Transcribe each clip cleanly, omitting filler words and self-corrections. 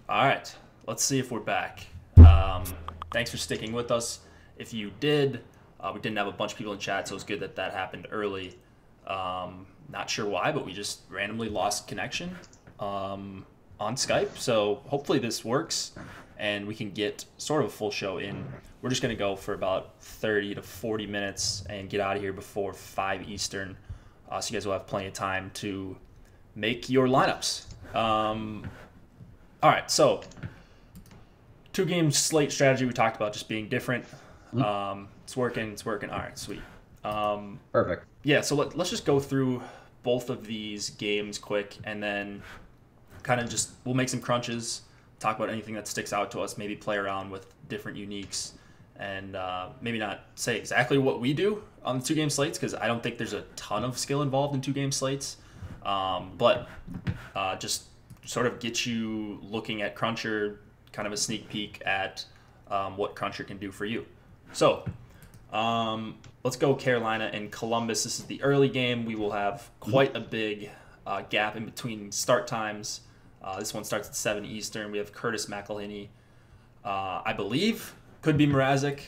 All right, let's see if we're back. Thanks for sticking with us. If you did, we didn't have a bunch of people in chat, so it's good that that happened early. Not sure why, but we just randomly lost connection on Skype. So hopefully this works and we can get sort of a full show in. We're just going to go for about 30 to 40 minutes and get out of here before 5 Eastern. So you guys will have plenty of time to make your lineups. All right, so 2-game slate strategy we talked about just being different. It's working. All right, sweet. Perfect. Yeah, so let's just go through both of these games quick, and then kind of just we'll make some crunches, talk about anything that sticks out to us, maybe play around with different uniques, and maybe not say exactly what we do on the 2-game slates because I don't think there's a ton of skill involved in 2-game slates, but just sort of get you looking at Cruncher, kind of a sneak peek at what Cruncher can do for you. So let's go Carolina and Columbus. This is the early game. We will have quite a big gap in between start times. This one starts at 7 Eastern. We have Curtis McElhinney, I believe. Could be Mrazek.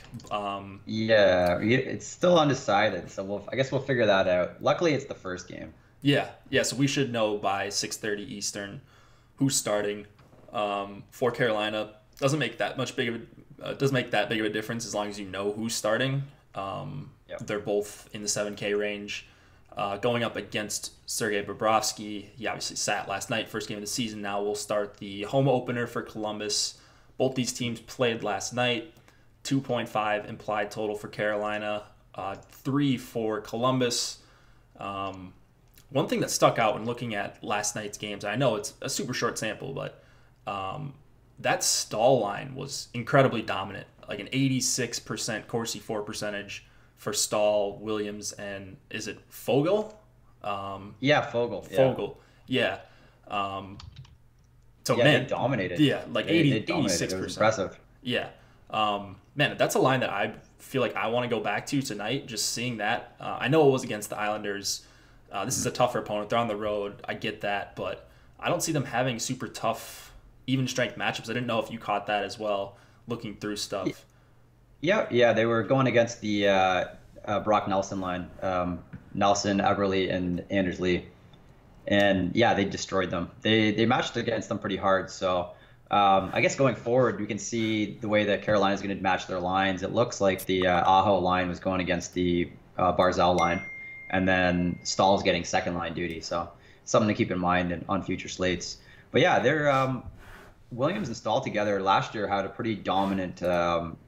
Yeah, it's still undecided, so I guess we'll figure that out. Luckily, it's the first game. Yeah. So we should know by 6:30 Eastern who's starting for Carolina. Doesn't make that big of a difference as long as you know who's starting. Yep. They're both in the 7K range. Going up against Sergei Bobrovsky. He obviously sat last night, first game of the season. Now we'll start the home opener for Columbus. Both these teams played last night. 2.5 implied total for Carolina, 3 for Columbus. One thing that stuck out when looking at last night's games, I know it's a super short sample, but that Stahl line was incredibly dominant, like an 86% Corsi 4 percentage for Stahl, Williams, and is it Fogle? Yeah, Fogle. Fogle, yeah. So yeah, man, they dominated. Yeah, like They 86%. It was impressive. Yeah. Man, that's a line that I feel like I want to go back to tonight, just seeing that. I know it was against the Islanders. This is a tougher opponent. They're on the road. I get that, but I don't see them having super tough, even strength matchups. I didn't know if you caught that as well, looking through stuff. Yeah, they were going against the Brock Nelson line. Nelson, Eberle, and Anders Lee. And yeah, they destroyed them. They matched against them pretty hard. So I guess going forward, we can see the way that Carolina is going to match their lines. It looks like the Aho line was going against the Barzal line, and then Stahl's getting second line duty. So something to keep in mind on future slates. But yeah, they're Williams and Stahl together last year had a pretty dominant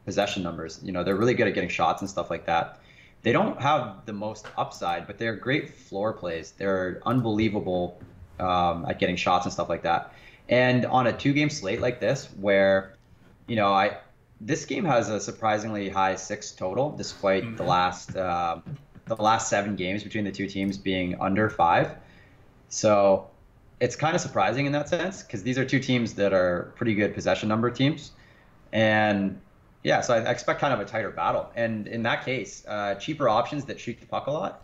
possession numbers. You know, they're really good at getting shots and stuff like that. They don't have the most upside, but they're great floor plays. They're unbelievable at getting shots and stuff like that. And on a 2-game slate like this, where, you know, this game has a surprisingly high 6 total, despite the last 7 games between the two teams being under 5. So it's kind of surprising in that sense because these are two teams that are pretty good possession number teams, and yeah, so I expect kind of a tighter battle. And in that case, cheaper options that shoot the puck a lot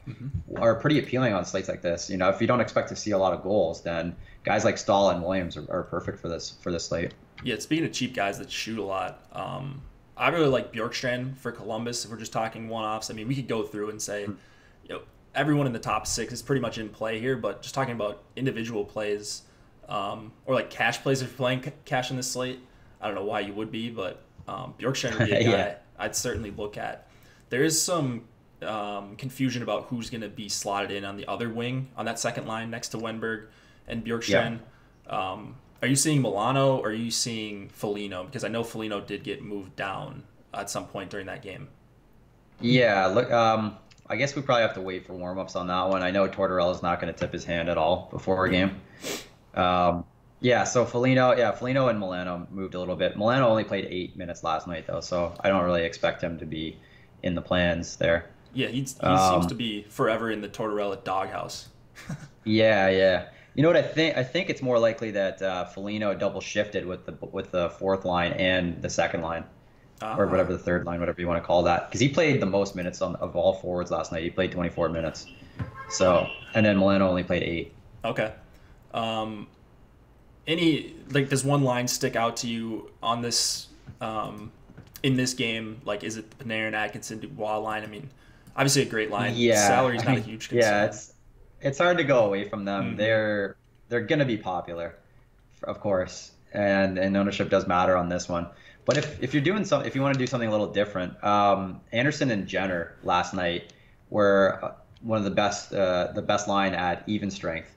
are pretty appealing on slates like this. You know, if you don't expect to see a lot of goals, then guys like Stahl and Williams are perfect for this slate. Yeah, speaking of cheap guys that shoot a lot, I really like Bjorkstrand for Columbus. If we're just talking one-offs, I mean, we could go through and say, you know, everyone in the top 6 is pretty much in play here, but just talking about individual plays or like cash plays if you're playing cash in this slate, I don't know why you would be, but Bjorkstrand would be a guy Yeah. I'd certainly look at. There is some confusion about who's going to be slotted in on the other wing on that second line next to Wenberg and Bjorkstrand. Yeah. Are you seeing Milano or are you seeing Foligno? Because I know Foligno did get moved down at some point during that game. Yeah, look, I guess we probably have to wait for warm-ups on that one. I know Tortorella's not going to tip his hand at all before a game. Yeah, so Foligno and Milano moved a little bit. Milano only played 8 minutes last night, though, so I don't really expect him to be in the plans there. Yeah, he seems to be forever in the Tortorella doghouse. Yeah. You know what I think? I think it's more likely that Foligno double shifted with the fourth line and the second line, or whatever the third line, whatever you want to call that, because he played the most minutes of all forwards last night. He played 24 minutes. So, and then Milano only played 8. Okay. Any like does one line stick out to you on this in this game? Like, is it the Panarin, Atkinson, Dubois line? I mean, obviously a great line. Yeah, Salary's I not a mean, huge yeah, concern. it's hard to go away from them. Hmm. They're gonna be popular, of course, and ownership does matter on this one. But if you're doing if you want to do something a little different, Anderson and Jenner last night were one of the best line at even strength,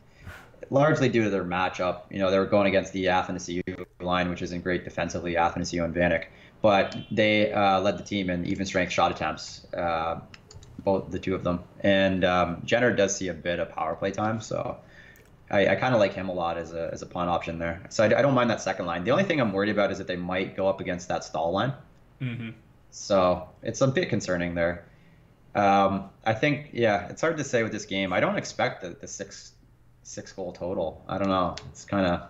largely due to their matchup. You know, they were going against the Athanasiu line, which isn't great defensively, Athanasiu and Vanek, but they led the team in even strength shot attempts, both the two of them. And Jenner does see a bit of power play time, so I kind of like him a lot as a punt option there. So I don't mind that second line. The only thing I'm worried about is that they might go up against that stall line. Hmm. So it's a bit concerning there. I think, yeah, it's hard to say with this game. I don't expect the six goal total. I don't know. It's kind of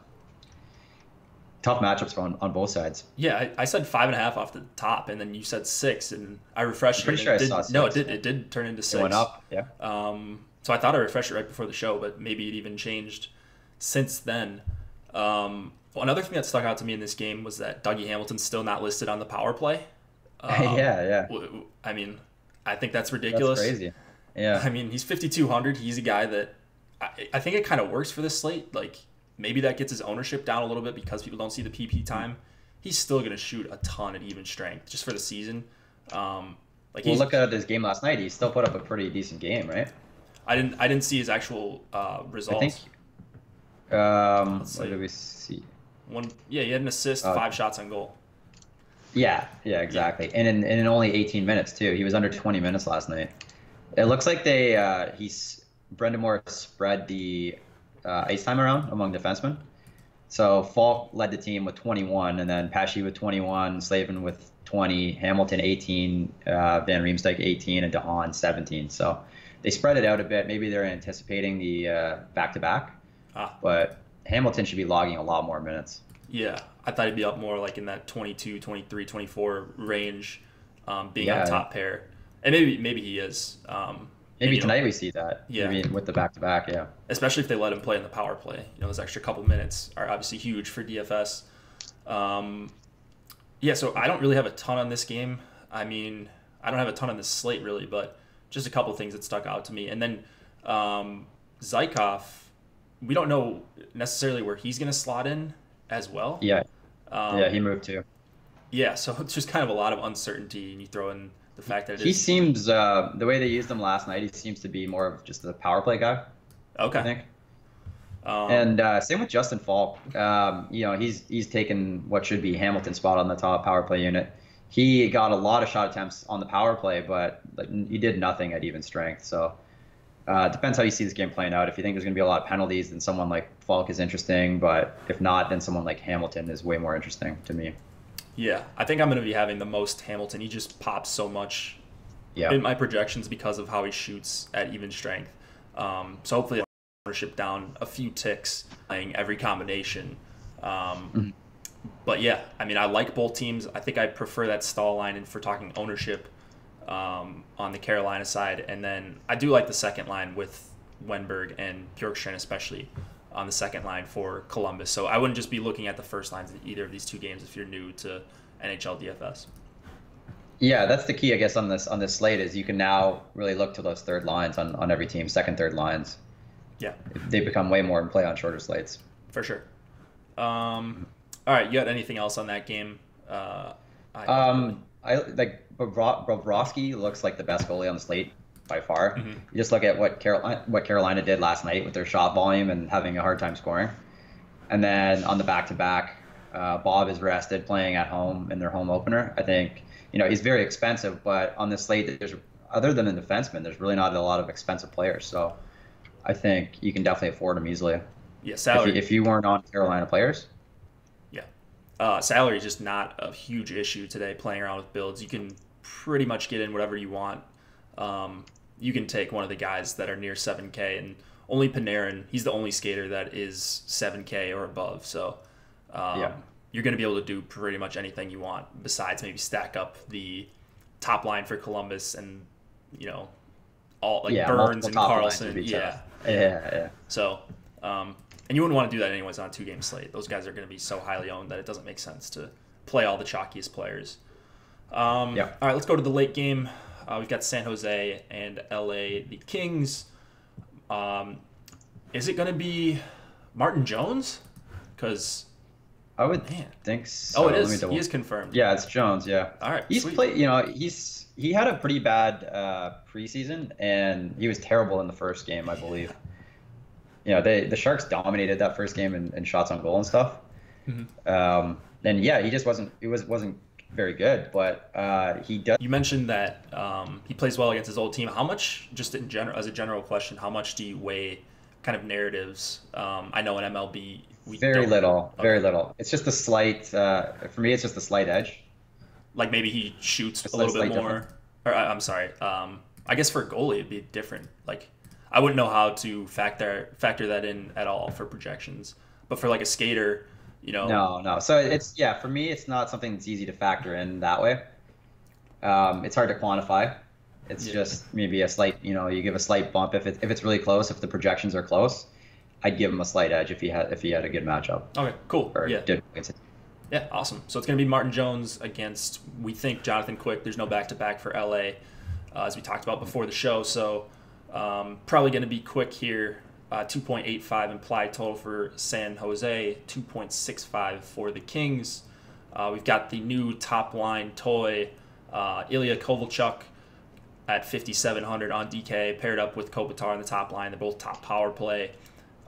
tough matchups on both sides. Yeah, I said 5.5 off the top, and then you said 6, and I refreshed Pretty it. sure And I it saw did, no, it 6. did. It did turn into 6. It went up, yeah. So I thought I refreshed it right before the show, but maybe it even changed since then. Another thing that stuck out to me in this game was that Dougie Hamilton's still not listed on the power play. Yeah. I mean, I think that's That's ridiculous. crazy. Yeah. I mean, he's 5,200. He's a guy that I think it kind of works for this slate. Like, maybe that gets his ownership down a little bit because people don't see the PP time. He's still going to shoot a ton at even strength just for the season. Like Well, look at his game last night. He still put up a pretty decent game, right? I didn't see his actual results. I think. Let's What see. did we see? Yeah, he had an assist, 5 shots on goal. Yeah, exactly. And in only 18 minutes too. He was under 20 minutes last night. It looks like Brendan Moore spread the ice time around among defensemen. So Falk led the team with 21, and then Pesci with 21, Slavin with 20, Hamilton 18, Van Riemsdyk 18, and DeHaan 17. So they spread it out a bit. Maybe they're anticipating the back-to-back, but Hamilton should be logging a lot more minutes. Yeah, I thought he'd be up more like in that 22, 23, 24 range, being Yeah. on top pair. And maybe he is. Maybe and, tonight we see that. Yeah. Maybe with the back-to-back, yeah. especially if they let him play in the power play. You know, those extra couple minutes are obviously huge for DFS. Yeah, so I don't really have a ton on this game. I mean, I don't have a ton on this slate really, but just a couple things that stuck out to me. And then Zykov, we don't know necessarily where he's going to slot in as well. Yeah, Um, he moved too. Yeah, so it's just kind of a lot of uncertainty, and you throw in the fact that He seems, the way they used him last night, he seems to be more of just a power play guy, I okay. think. Um, And same with Justin Falk. You know, he's taken what should be Hamilton's spot on the top power play unit. He got a lot of shot attempts on the power play, but he did nothing at even strength. So it depends how you see this game playing out. If you think there's going to be a lot of penalties, then someone like Falk is interesting. But if not, then someone like Hamilton is way more interesting to me. yeah, I think I'm going to be having the most Hamilton. He just pops so much Yeah. in my projections because of how he shoots at even strength. So hopefully ownership down a few ticks playing every combination. But yeah, I mean, I like both teams. I think I prefer that stall line and for talking ownership on the Carolina side. And then I do like the second line with Wenberg and Bjorkstrand, especially on the second line for Columbus. So I wouldn't just be looking at the first lines in either of these two games if you're new to NHL DFS. Yeah, that's the key, I guess, on this slate is you can now really look to those third lines on every team, second, third lines. Yeah, They become way more in play on shorter slates. for sure. All right, you got anything else on that game? I like Bobrovsky looks like the best goalie on the slate by far. Mhm. You just look at what Carolina did last night with their shot volume and having a hard time scoring. And then on the back-to-back, Bob is rested playing at home in their home opener. I think, he's very expensive, but on this slate, other than the defenseman, there's really not a lot of expensive players. So I think you can definitely afford him easily. Yeah, salary. If you weren't on Carolina players. Yeah, salary is just not a huge issue today. Playing around with builds, you can pretty much get in whatever you want. You can take one of the guys that are near 7K, and only Panarin. He's the only skater that is 7K or above. So you're going to be able to do pretty much anything you want. Besides maybe stack up the top line for Columbus and all like Burns and multiple top lines would Carlson. be Yeah. tough. Yeah. So And you wouldn't want to do that anyways on a 2-game slate. Those guys are going to be so highly owned that it doesn't make sense to play all the chalkiest players. All right, let's go to the late game. We've got San Jose and LA, the Kings. Is it going to be Martin Jones? Because I would think so. Oh, it is. He is confirmed. Yeah, it's Jones. Yeah. All right. He's played. He had a pretty bad preseason, and he was terrible in the first game, I believe. The Sharks dominated that first game in shots on goal and stuff. Mm-hmm. And yeah, he just wasn't very good, but he does. You mentioned that he plays well against his old team. How much, just in general, as a general question, how much do you weigh kind of narratives? I know in MLB very little. It's just a slight. For me, it's just a slight edge. Like maybe he shoots a little bit more. Different. Or I'm sorry. I guess for a goalie it'd be different. Like I wouldn't know how to factor that in at all for projections. But for like a skater, No. So it's for me, it's not something that's easy to factor in that way. It's hard to quantify. It's just maybe a slight, you give a slight bump if it's really close. If the projections are close, I'd give him a slight edge if he had a good matchup. Okay, cool. Yeah, awesome. So it's going to be Martin Jones against, we think, Jonathan Quick. There's no back-to-back for LA, as we talked about before the show. So probably going to be Quick here. 2.85 implied total for San Jose, 2.65 for the Kings. We've got the new top-line toy, Ilya Kovalchuk at 5,700 on DK, paired up with Kopitar on the top line. They're both top power play.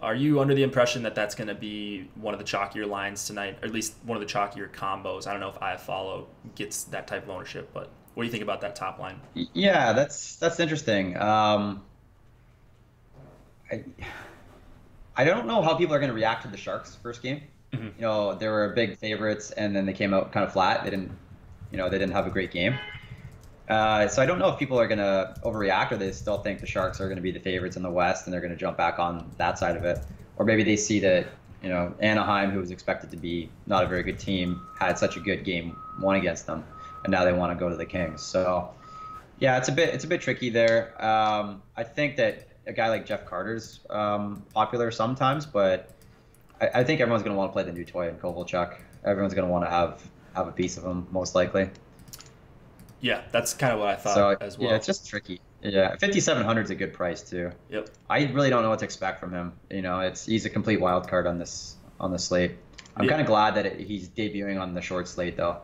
Are you under the impression that that's going to be one of the chalkier lines tonight, or at least one of the chalkier combos? I don't know if iFollow gets that type of ownership, but what do you think about that top line? Yeah, that's interesting. I don't know how people are going to react to the Sharks' first game. Mm-hmm. They were big favorites, and then they came out kind of flat. They didn't have a great game. So I don't know if people are going to overreact, or they still think the Sharks are going to be the favorites in the West and they're going to jump back on that side of it. Or maybe they see that, Anaheim, who was expected to be not a very good team, had such a good game one against them, and now they want to go to the Kings. So yeah, it's a bit tricky there. I think that a guy like Jeff Carter's popular sometimes, but I think everyone's going to want to play the new toy in Kovalchuk. Everyone's going to want to have a piece of him, most likely. Yeah, that's kind of what I thought as well. Yeah, it's just tricky. Yeah, 5,700 is a good price too. Yep. I really don't know what to expect from him. He's a complete wild card on this slate. I'm kind of glad that he's debuting on the short slate though,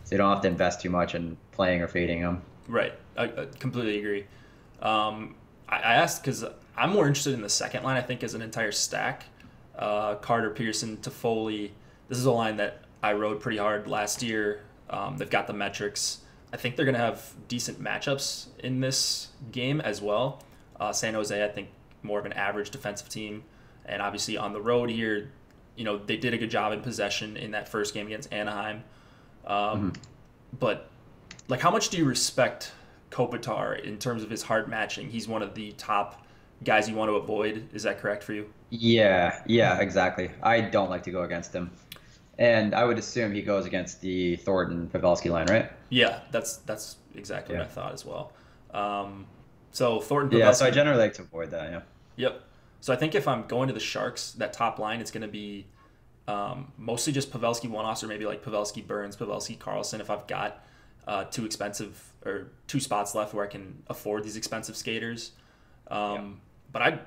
so you don't have to invest too much in playing or fading him. Right, I completely agree. I asked because I'm more interested in the second line. I think as an entire stack, Carter, Pearson, Toffoli. This is a line that I rode pretty hard last year. They've got the metrics. I think they're going to have decent matchups in this game as well. San Jose, I think, more of an average defensive team. And obviously on the road here, they did a good job in possession in that first game against Anaheim. But, how much do you respect Kopitar in terms of his hard matching? He's one of the top guys you want to avoid. Is that correct for you? Yeah, exactly. I don't like to go against him. And I would assume he goes against the Thornton-Pavelski line, right? Yeah, that's exactly what I thought as well. So Thornton-Pavelski. Yeah, so I generally like to avoid that, yeah. Yep. So I think if I'm going to the Sharks, that top line, it's going to be mostly just Pavelski one-offs, or maybe like Pavelski Burns, Pavelski Carlson, if I've got two spots left where I can afford these expensive skaters. But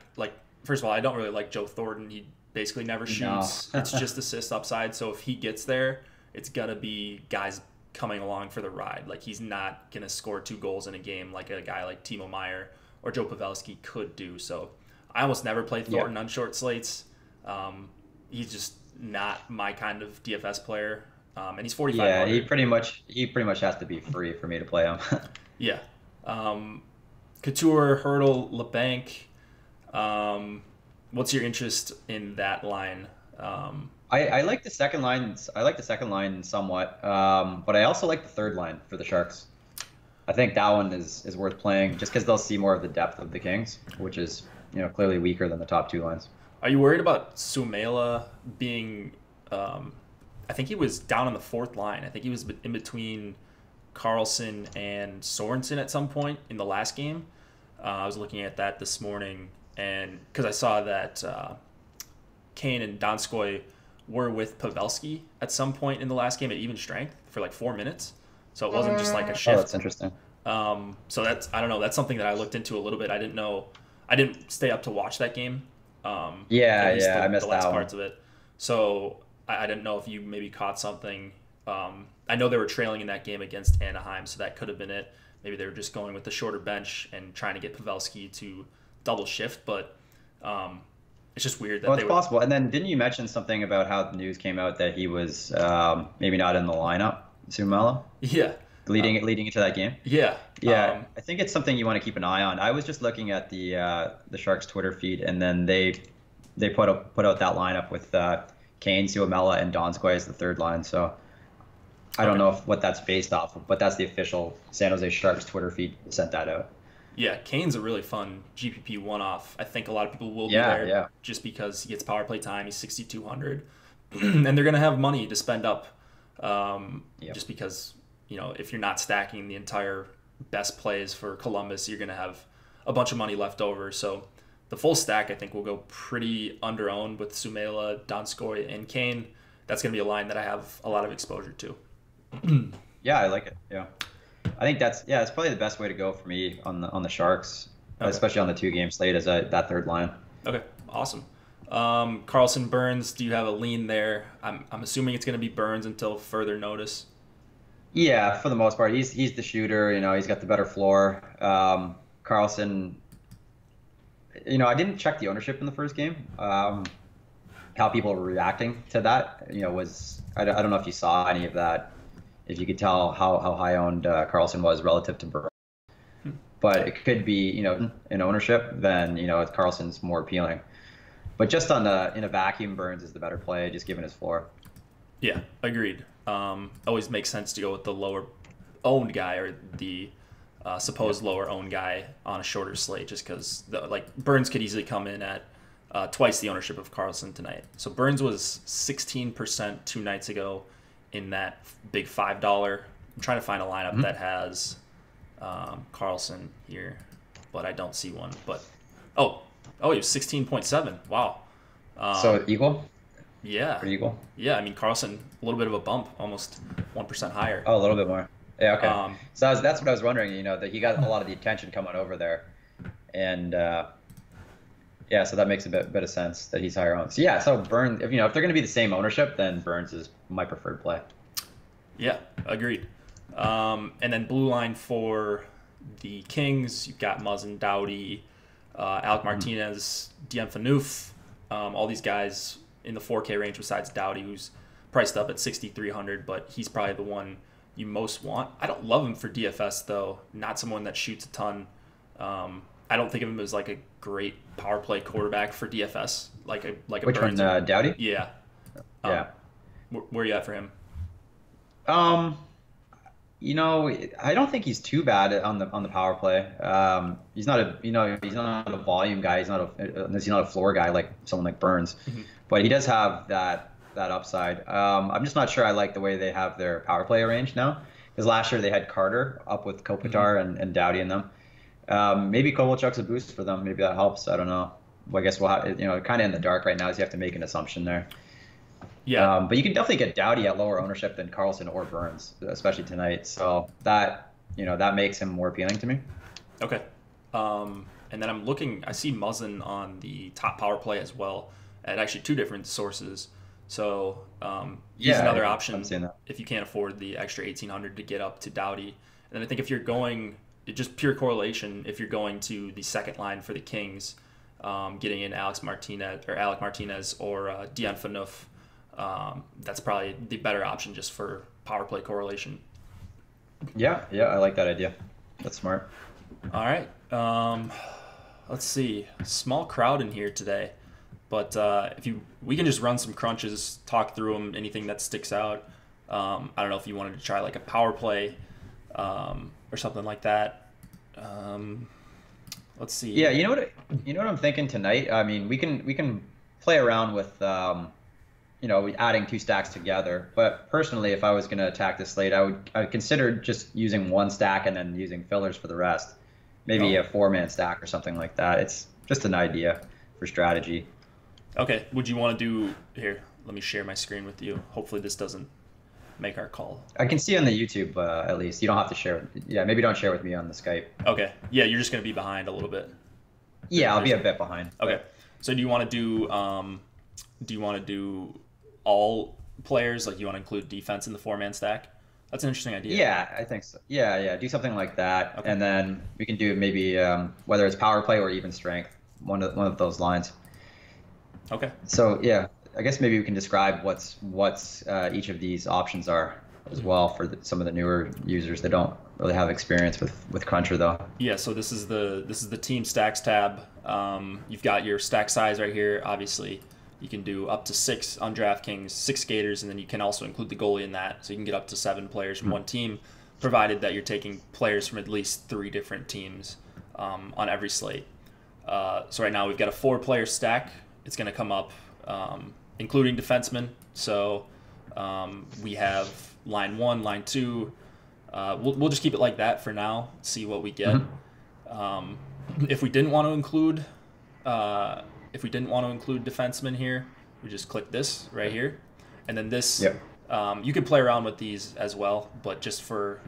first of all, I don't really like Joe Thornton. He basically never shoots. No. It's just assist upside. So if he gets there, it's going to be guys coming along for the ride. He's not going to score 2 goals in a game like a guy like Timo Meier or Joe Pavelski could do. So I almost never play Thornton on short slates. He's just not my kind of DFS player. And he's 45. Yeah, he pretty much has to be free for me to play him. Yeah. Couture, Hurdle, LeBanc. What's your interest in that line? I like the second line. I like the second line somewhat, but I also like the third line for the Sharks. I think that one is worth playing just because they'll see more of the depth of the Kings, which is clearly weaker than the top 2 lines. Are you worried about Sumela being? I think he was down on the 4th line. I think he was in between Carlson and Sorensen at some point in the last game. I was looking at that this morning. And because I saw that Kane and Donskoy were with Pavelski at some point in the last game at even strength for like 4 minutes. So it wasn't just like a shift. Oh, that's interesting. So that's, I don't know, that's something that I looked into a little bit. I didn't know, I didn't stay up to watch that game. I missed the last that parts one. of it. So I didn't know if you maybe caught something. I know they were trailing in that game against Anaheim, so that could have been it. Maybe they were just going with the shorter bench and trying to get Pavelski to double shift, but it's just weird that Well, it's possible. And then didn't you mention something about how the news came out that he was maybe not in the lineup, Sumela, Yeah. leading into that game? Yeah. Yeah, I think it's something you want to keep an eye on. I was just looking at the Sharks Twitter feed, and then they put out that lineup with Kane, Suomela, and Donskoy as the third line. So I don't know what that's based off of, but that's the official San Jose Sharks Twitter feed sent that out. Yeah, Kane's a really fun GPP one-off. I think a lot of people will be there just because he gets power play time. He's 6,200, and they're going to have money to spend up just because, if you're not stacking the entire best plays for Columbus, you're going to have a bunch of money left over. So the full stack, I think, will go pretty under-owned with Sumela, Donskoy, and Kane. That's going to be a line that I have a lot of exposure to. Yeah, I like it. Yeah. I think it's probably the best way to go for me on the Sharks, especially on the 2-game slate, is that third line. Okay, awesome. Carlson, Burns, do you have a lean there? I'm assuming it's going to be Burns until further notice. Yeah, for the most part, he's the shooter. He's got the better floor. Carlson, I didn't check the ownership in the first game. How people were reacting to that, was I don't know if you saw any of that. If you could tell how high owned Carlson was relative to Burns. But it could be, in ownership, then, Carlson's more appealing. But just in a vacuum, Burns is the better play, just given his floor. Yeah, agreed. Always makes sense to go with the lower owned guy or the supposed lower owned guy on a shorter slate, just because Burns could easily come in at twice the ownership of Carlson tonight. So Burns was 16% 2 nights ago in that big $5. I'm trying to find a lineup that has Carlson here, but I don't see one. But he was 16.7. Wow. So equal? Yeah. Pretty equal? Yeah, I mean, Carlson, a little bit of a bump, almost 1% higher. Oh, a little bit more. Yeah, okay. So that's what I was wondering, that he got a lot of the attention coming over there. And so that makes a bit of sense that he's higher owned. So yeah, so Burns, if they're going to be the same ownership, then Burns is my preferred play. Yeah, agreed. And then blue line for the Kings, you've got Muzzin, Doughty, Alec Martinez, Dion Phaneuf, all these guys in the 4K range besides Doughty, who's priced up at 6,300, but he's probably the one you most want. I don't love him for DFS, though. Not someone that shoots a ton. I don't think of him as like a great power play quarterback for DFS, like a Which Burns. one, Doughty? Yeah. Yeah. Where are you at for him? I don't think he's too bad on the power play. He's not a volume guy. He's not a floor guy like someone like Burns, but he does have that upside. I'm just not sure I like the way they have their power play arranged now, because last year they had Carter up with Kopitar and Doughty in them. Maybe Kovalchuk's a boost for them. Maybe that helps. I don't know. Well, I guess we'll have, kind of in the dark right now, so you have to make an assumption there. Yeah. But you can definitely get Doughty at lower ownership than Carlson or Burns, especially tonight. So that makes him more appealing to me. Okay. And then I'm looking, I see Muzzin on the top power play as well at actually 2 different sources. So he's another option if you can't afford the extra 1,800 to get up to Doughty. And then I think if you're going, just pure correlation, if you're going to the second line for the Kings, getting in Alec Martinez or Dion Phaneuf, that's probably the better option just for power play correlation. Yeah, I like that idea. That's smart. All right. Let's see. Small crowd in here today, but we can just run some crunches, talk through them, anything that sticks out. I don't know if you wanted to try like a power play or something like that. Let's see. Yeah, you know what I'm thinking tonight? I mean, we can play around with adding 2 stacks together. But personally, if I was going to attack this slate, I would consider just using 1 stack and then using fillers for the rest. Maybe a 4-man stack or something like that. It's just an idea for strategy. Okay. Would you want to do here? Let me share my screen with you. Hopefully this doesn't make our call. I can see on the YouTube at least. You don't have to share. Yeah, maybe don't share with me on the Skype. Okay. Yeah, you're just gonna be behind a little bit. Yeah, I'll be a bit behind. Okay. So do you want to do all players? Like you want to include defense in the four-man stack? That's an interesting idea. Yeah, I think so. Yeah, yeah. Do something like that, Okay. and then we can do maybe whether it's power play or even strength, one of those lines. Okay. So yeah, I guess maybe we can describe what's each of these options are as well for some of the newer users that don't really have experience with Cruncher though. Yeah. So this is the team stacks tab. You've got your stack size right here. Obviously, you can do up to 6 on DraftKings, 6 skaters, and then you can also include the goalie in that. So you can get up to 7 players from one team, provided that you're taking players from at least 3 different teams on every slate. So right now we've got a 4-player stack. It's going to come up, including defensemen. So we have line 1, line 2. We'll just keep it like that for now. See what we get. If we didn't want to include defensemen here, we just click this right here, and then this. Yep. You could play around with these as well, but just for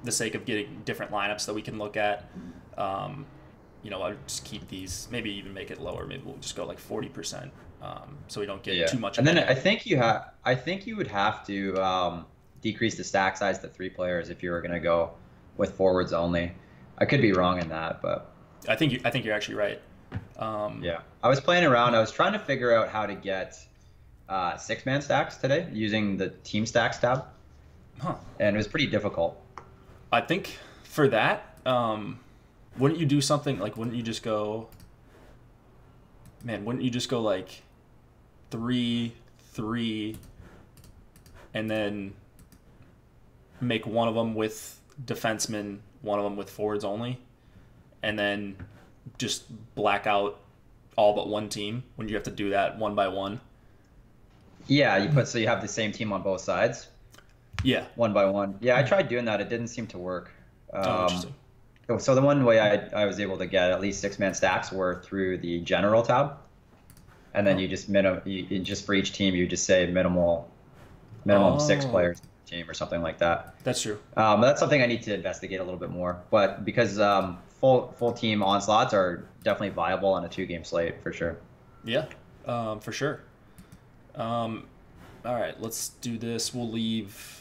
the sake of getting different lineups that we can look at, I'll just keep these. Maybe even make it lower. Maybe we'll just go like 40%, so we don't get too much. And then I think you would have to decrease the stack size to 3 players if you were going to go with forwards only. I could be wrong in that, but I think you're actually right. Yeah, I was playing around. I was trying to figure out how to get 6-man stacks today using the team stacks tab, and it was pretty difficult. I think for that, wouldn't you do something like? Wouldn't you just go like 3, 3, and then make one of them with defensemen, one of them with forwards only, and then just black out all but one team when you have to do that one by one? Yeah, so you have the same team on both sides. Yeah. One by one. Yeah, I tried doing that. It didn't seem to work. Interesting. So the one way I was able to get at least 6-man stacks were through the general tab, and then you just just for each team you just say minimum 6 players per team or something like that. That's true. That's something I need to investigate a little bit more. But because full team onslaughts are definitely viable on a 2-game slate for sure. Yeah, for sure. All right, let's do this. We'll leave.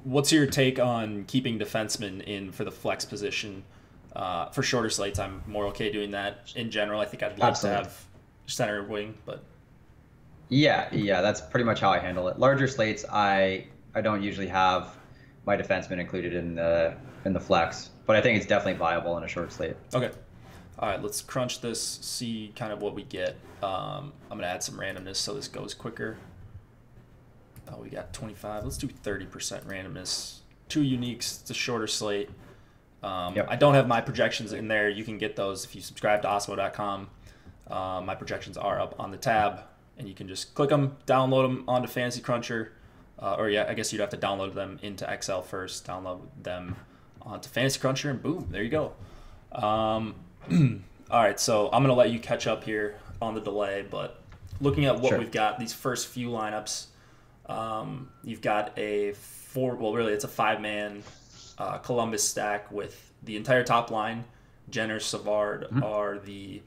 What's your take on keeping defensemen in for the flex position? For shorter slates, I'm more okay doing that. In general, I think I'd like to have center wing, but yeah, that's pretty much how I handle it. Larger slates, I don't usually have my defenseman included in the flex, but I think it's definitely viable in a short slate. Okay. All right, let's crunch this, see kind of what we get. I'm going to add some randomness so this goes quicker. Oh, we got 25. Let's do 30% randomness. 2 uniques. It's a shorter slate. Yep. I don't have my projections in there. You can get those if you subscribe to osmo.com. My projections are up on the tab, and you can just click them, download them onto Fantasy Cruncher. I guess you'd have to download them into Excel first, download them onto Fantasy Cruncher, and boom, there you go. All right, so I'm going to let you catch up here on the delay, but looking at what we've got, these first few lineups, you've got it's a 5-man Columbus stack with the entire top line. Jenner, Savard are the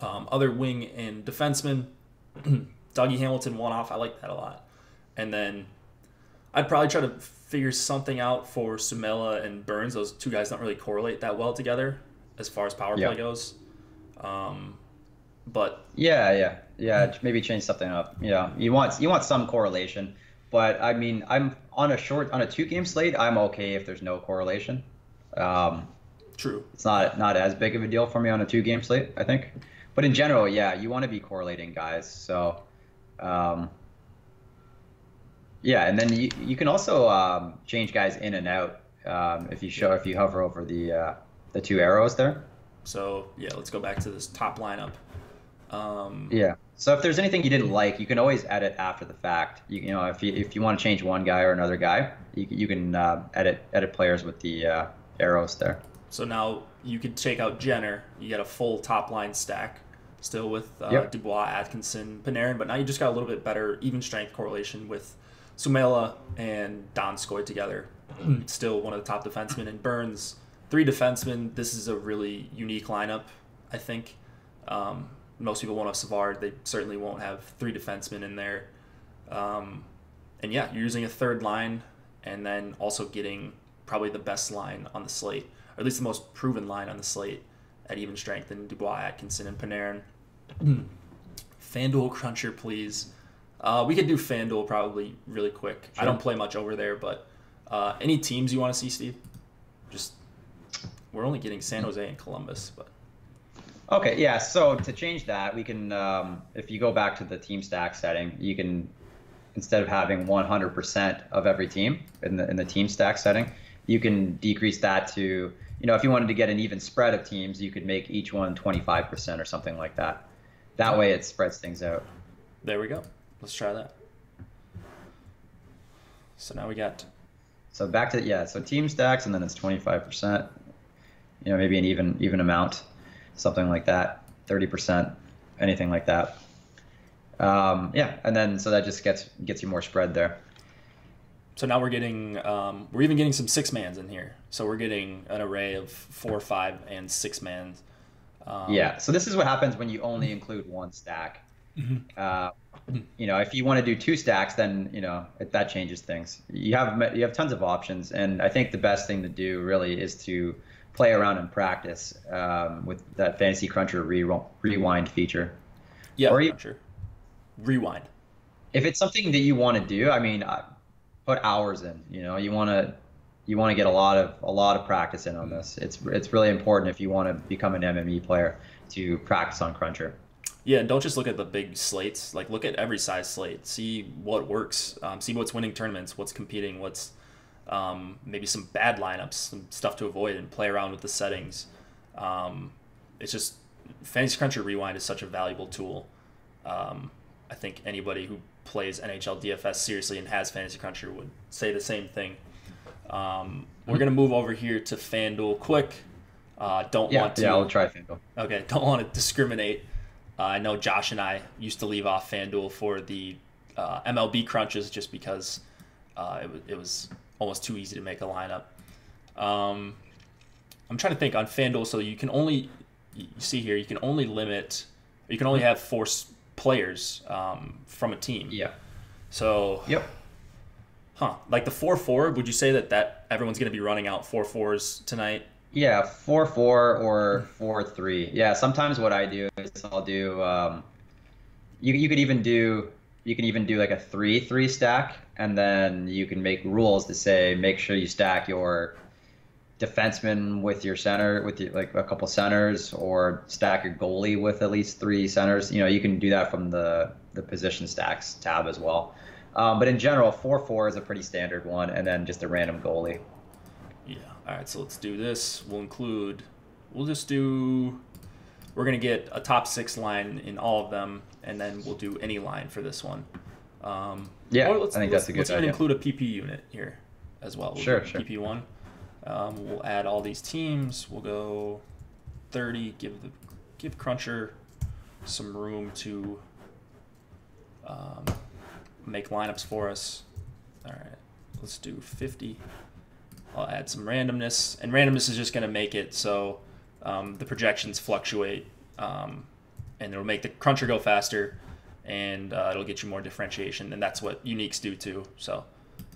other wing and defenseman. Dougie Hamilton one off. I like that a lot. And then I'd probably try to figure something out for Sumela and Burns. Those 2 guys don't really correlate that well together as far as power play goes. But yeah, maybe change something up. Yeah, you want some correlation, but I mean, I'm on a 2-game slate. I'm okay if there's no correlation. True. It's not as big of a deal for me on a 2-game slate, I think. But in general, yeah, you want to be correlating guys. So, yeah, and then you can also change guys in and out if you hover over the 2 arrows there. So yeah, let's go back to this top lineup. Yeah. So if there's anything you didn't like, you can always edit after the fact. If you want to change one guy or another guy, you can edit players with the arrows there. So now you could take out Jenner. You get a full top line stack. still with Yep. Dubois, Atkinson, Panarin, but now you just got a little bit better even strength correlation with Sumela and Donskoy together. Still one of the top defensemen, and Burns, 3 defensemen. This is a really unique lineup, I think. Most people won't have Savard. They certainly won't have 3 defensemen in there. And yeah, you're using a third line, and then also getting probably the best line on the slate, or at least the most proven line on the slate at even strength in Dubois, Atkinson, and Panarin. FanDuel Cruncher, please. We could do FanDuel probably really quick. Sure. I don't play much over there, but any teams you want to see, Steve? Just we're only getting San Jose and Columbus, but Okay, yeah. So to change that, we can, if you go back to the team stack setting, you can, instead of having 100% of every team in the team stack setting, you can decrease that to, if you wanted to get an even spread of teams, you could make each one 25% or something like that. That way it spreads things out. There we go. Let's try that. So now we got. So back to, so team stacks, and then it's 25%, maybe an even amount, something like that, 30%, anything like that. And then so that just gets you more spread there. So now we're getting, we're even getting some 6-mans in here. So we're getting an array of 4, 5, and 6-mans. So this is what happens when you only include one stack. If you want to do 2 stacks, then that changes things. You have tons of options, and I think the best thing to do really is to play around and practice with that Fantasy Cruncher rewind feature. Yeah, Cruncher. Rewind. If it's something that you want to do, put hours in. You want to get a lot of practice in on this. It's really important if you want to become an MME player to practice on Cruncher. Yeah, and don't just look at the big slates. Like, look at every size slate. See what works. See what's winning tournaments, what's competing, what's maybe some bad lineups, some stuff to avoid, and play around with the settings. It's just Fantasy Cruncher Rewind is such a valuable tool. I think anybody who plays NHL DFS seriously and has Fantasy Cruncher would say the same thing. We're gonna move over here to FanDuel quick. I'll try FanDuel. Okay, don't want to discriminate. I know Josh and I used to leave off FanDuel for the MLB crunches just because it was almost too easy to make a lineup. I'm trying to think on FanDuel, so you can only have 4 players from a team. Yeah. So. Yep. Like the 4-4, would you say that everyone's going to be running out 4-4s tonight? Yeah, 4-4 or 4-3. Yeah, sometimes what I do is I'll do you can even do like a 3-3 stack, and then you can make rules to say make sure you stack your defenseman with your center like a couple centers, or stack your goalie with at least 3 centers. You can do that from the position stacks tab as well. But in general, 4-4 is a pretty standard one, and then just a random goalie. Yeah. All right, so let's do this. We're going to get a top 6 line in all of them, and then we'll do any line for this one. I think that's a good idea. Let's even include a PP unit here as well. Sure. PP1. We'll add all these teams. We'll go 30, give Cruncher some room to make lineups for us. All right, let's do 50. I'll add some randomness, and randomness is just going to make it so the projections fluctuate, and it'll make the Cruncher go faster, and it'll get you more differentiation, and that's what uniques do too. So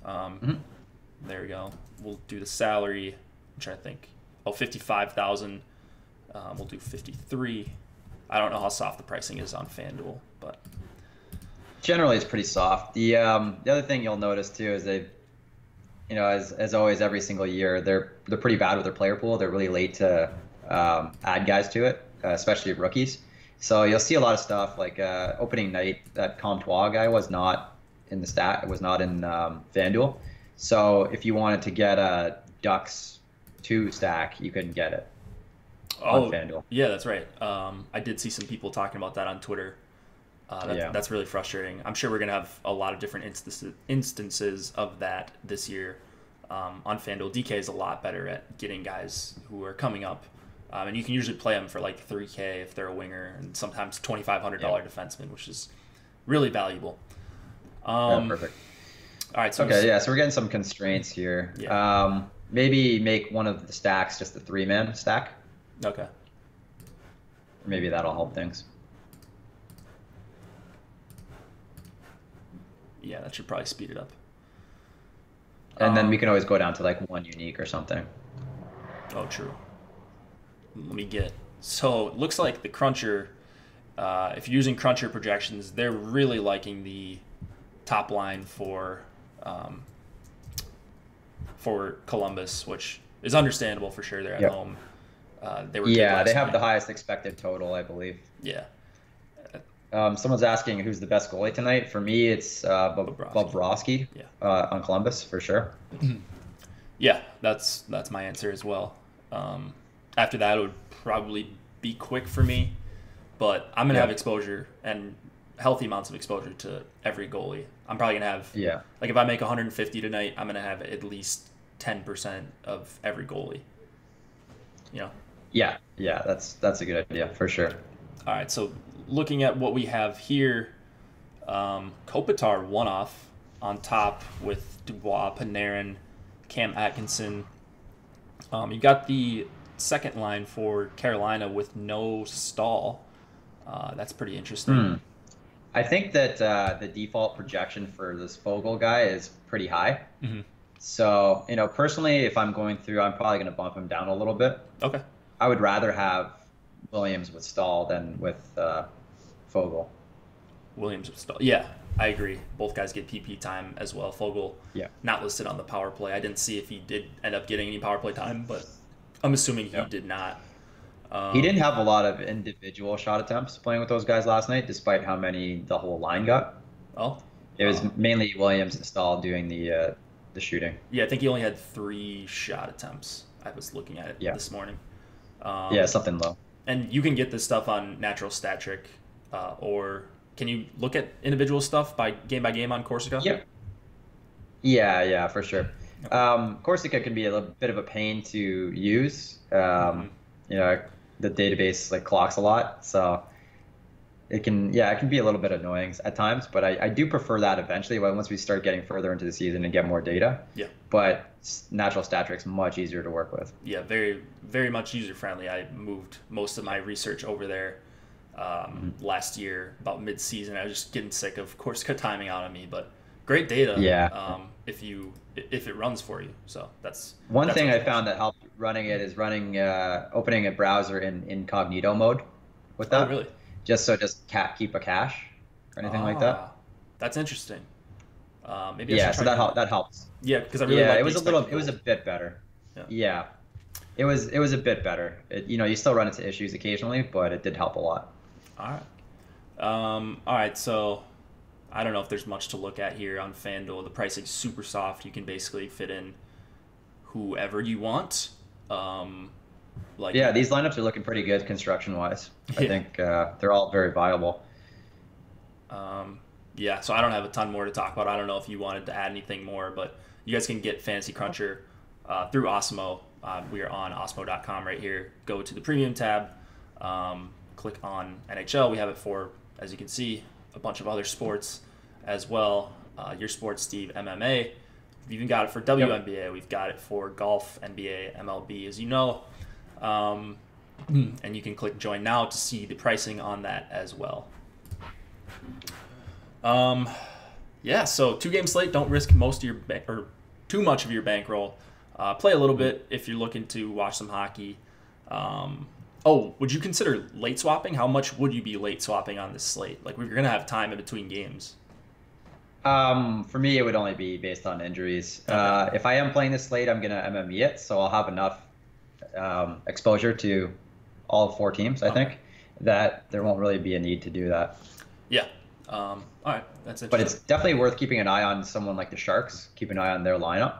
there we go. We'll do the salary. I'm trying to think. 55,000. We'll do 53. I don't know how soft the pricing is on FanDuel, but generally it's pretty soft. The other thing you'll notice too is they, as always, every single year they're pretty bad with their player pool. They're really late to add guys to it, especially rookies. So you'll see a lot of stuff like opening night. That Comtois guy was not in the stat. It was not in FanDuel. So if you wanted to get a Ducks 2 stack, you couldn't get it on FanDuel. Yeah, that's right. I did see some people talking about that on Twitter. That's really frustrating. I'm sure we're going to have a lot of different instances of that this year on FanDuel. DK is a lot better at getting guys who are coming up And you can usually play them for like 3K if they're a winger, and sometimes $2,500 defenseman, which is really valuable. Perfect. All right. So okay, yeah. So we're getting some constraints here. Yeah. Maybe make one of the stacks just a 3-man stack. Okay. Maybe that'll help things. Yeah, that should probably speed it up. And then we can always go down to like 1 unique or something. Oh, true. Let me get. So it looks like the Cruncher, if you're using Cruncher projections, they're really liking the top line for Columbus, which is understandable for sure. They're at home. They were they have the highest expected total, I believe. Yeah. Someone's asking who's the best goalie tonight. For me, it's Bobrovsky on Columbus for sure. Yeah, that's my answer as well. After that, it would probably be Quick for me, but I'm gonna have exposure and healthy amounts of exposure to every goalie. I'm probably gonna have like if I make 150 tonight, I'm gonna have at least 10% of every goalie. You know. Yeah, that's a good idea for sure. All right, so looking at what we have here, Kopitar one-off on top with Dubois, Panarin, Cam Atkinson. You got the second line for Carolina with no Stahl. That's pretty interesting. I think that the default projection for this Fogle guy is pretty high. Mm-hmm. So, personally, if I'm going through, I'm probably going to bump him down a little bit. Okay. I would rather have Williams with Stahl than with Fogle. Williams with Stahl. Yeah, I agree. Both guys get PP time as well. Fogle, not listed on the power play. I didn't see if he did end up getting any power play time, but I'm assuming he did not. He didn't have a lot of individual shot attempts playing with those guys last night, despite how many the whole line got. Oh. It was mainly Williams and Stahl doing the shooting. Yeah, I think he only had 3 shot attempts. I was looking at it this morning. Something low. And you can get this stuff on Natural Stat Trick, or can you look at individual stuff by game on Corsica? Yeah, for sure. Corsica can be a little bit of a pain to use. The database like clocks a lot, so it can be a little bit annoying at times. But I do prefer that eventually once we start getting further into the season and get more data. Yeah. But Natural Stat Trick's much easier to work with. Yeah, very very much user friendly. I moved most of my research over there last year about mid season. I was just getting sick of Corsica timing out on me, but great data. Yeah. If it runs for you, so that's one thing I found that helped running it is opening a browser in incognito mode with that. Oh, really? Just so it doesn't keep a cache or anything like that. That's interesting. Maybe so that helps. Yeah, because I really like it was a bit better. Yeah. It was a bit better. You still run into issues occasionally, but it did help a lot. All right. So I don't know if there's much to look at here on FanDuel. The pricing's super soft. You can basically fit in whoever you want. These lineups are looking pretty good construction-wise. I think they're all very viable. So I don't have a ton more to talk about. I don't know if you wanted to add anything more, but you guys can get Fantasy Cruncher through Osmo. We are on Osmo.com right here. Go to the Premium tab. Click on NHL. We have it for, as you can see, a bunch of other sports as well. Your sports, Steve, MMA. We've even got it for WNBA. Yep. We've got it for golf, NBA, MLB, as you know. And you can click join now to see the pricing on that as well. So 2-game slate. Don't risk most of your or too much of your bankroll. Play a little bit if you're looking to watch some hockey. Would you consider late swapping? How much would you be late swapping on this slate? Like, we're going to have time in between games. For me, it would only be based on injuries. Okay. If I am playing this slate, I'm going to MME it, so I'll have enough exposure to all 4 teams, I think, that there won't really be a need to do that. Yeah. All right. That's interesting. But it's definitely worth keeping an eye on someone like the Sharks. Keep an eye on their lineup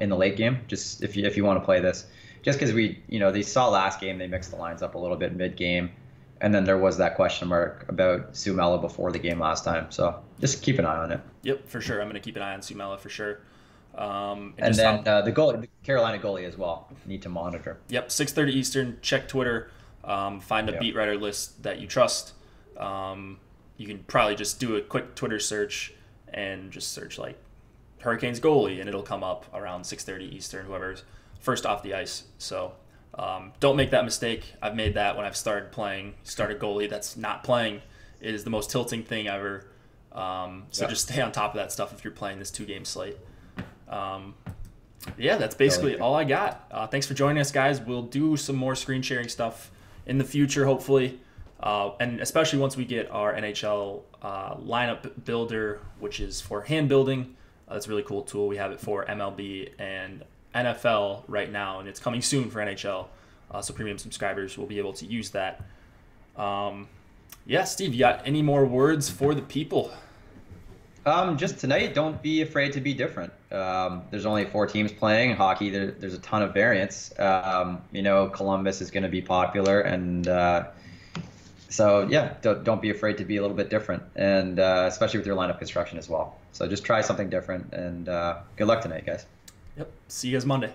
in the late game, just if you want to play this. Just because they saw last game, they mixed the lines up a little bit mid-game, and then there was that question mark about Suomela before the game last time. So just keep an eye on it. Yep, for sure. I'm going to keep an eye on Suomela for sure. And then the Carolina goalie as well, need to monitor. Yep, 6:30 Eastern. Check Twitter. Find a beat writer list that you trust. You can probably just do a quick Twitter search and just search like Hurricanes goalie, and it'll come up around 6:30 Eastern. Whoever's first off the ice. So don't make that mistake. I've made that when I've started playing. Start a goalie that's not playing. It is the most tilting thing ever. So just stay on top of that stuff if you're playing this 2-game slate. Yeah, that's basically all I got. Thanks for joining us, guys. We'll do some more screen sharing stuff in the future, hopefully. And especially once we get our NHL lineup builder, which is for hand building. That's a really cool tool. We have it for MLB and NFL right now, and it's coming soon for NHL. So premium subscribers will be able to use that. Yeah, Steve, you got any more words for the people? Just tonight, don't be afraid to be different. There's only 4 teams playing hockey. There's a ton of variants. Columbus is going to be popular, and so yeah, don't be afraid to be a little bit different, and especially with your lineup construction as well. So just try something different, and good luck tonight, guys. Yep. See you guys Monday.